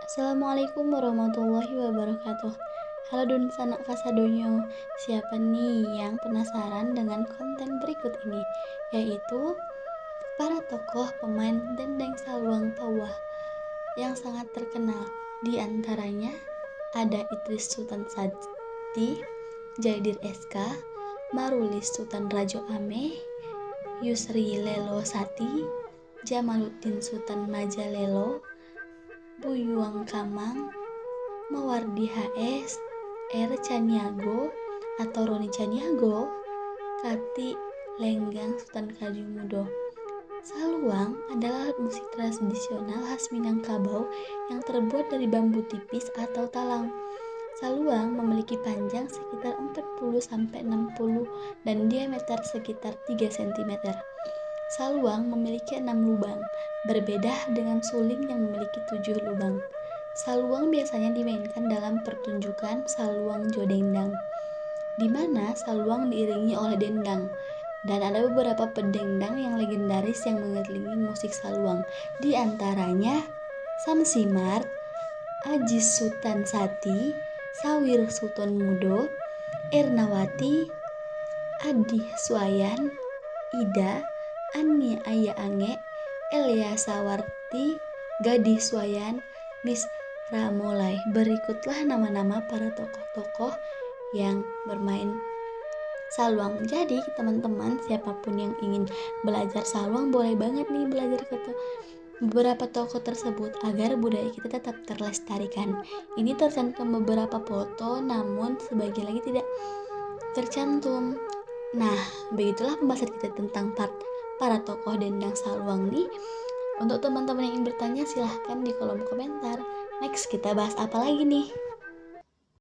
Assalamualaikum warahmatullahi wabarakatuh. Halo Dun Sanak Kasadonyo. Siapa nih yang penasaran dengan konten berikut ini? Yaitu para tokoh pemain Dendeng Saluang Tawah yang sangat terkenal. Di antaranya ada Idris Sultan Sajti, Jaidir SK, Marulis Sultan Rajo Ameh, Yusri Lelo Sati, Jamaluddin Sultan Majalelo, Buyuang Kamang, Mawardi HS, Caniago atau Roni Caniago, Kati Lenggang Sultan Kadimudo. Saluang adalah alat musik tradisional khas Minangkabau yang terbuat dari bambu tipis atau talang. Saluang memiliki panjang sekitar 40-60 dan diameter sekitar 3 cm. Saluang memiliki 6 lubang, berbeda dengan suling yang memiliki 7 lubang. Saluang biasanya dimainkan dalam pertunjukan Saluang Jodendang, di mana saluang diiringi oleh dendang. Dan ada beberapa pedendang yang legendaris yang mengiringi musik saluang, di antaranya Samsimar, Ajis Sultan Sati, Sawir Sultan Mudo, Ernawati, Adi Suayan, Ida, Ani Aya Ange, Elia Sawarti, Gadih Suayan, Miss Ramolai. Berikutlah nama-nama para tokoh-tokoh yang bermain saluang. Jadi teman-teman, siapapun yang ingin belajar saluang boleh banget nih belajar ke beberapa tokoh tersebut agar budaya kita tetap terlestarikan. Ini tercantum beberapa foto, namun sebagian lagi tidak tercantum. Nah, begitulah pembahasan kita tentang para tokoh dendang saluang nih. Untuk teman-teman yang ingin bertanya, silahkan di kolom komentar. Next, kita bahas apa lagi nih?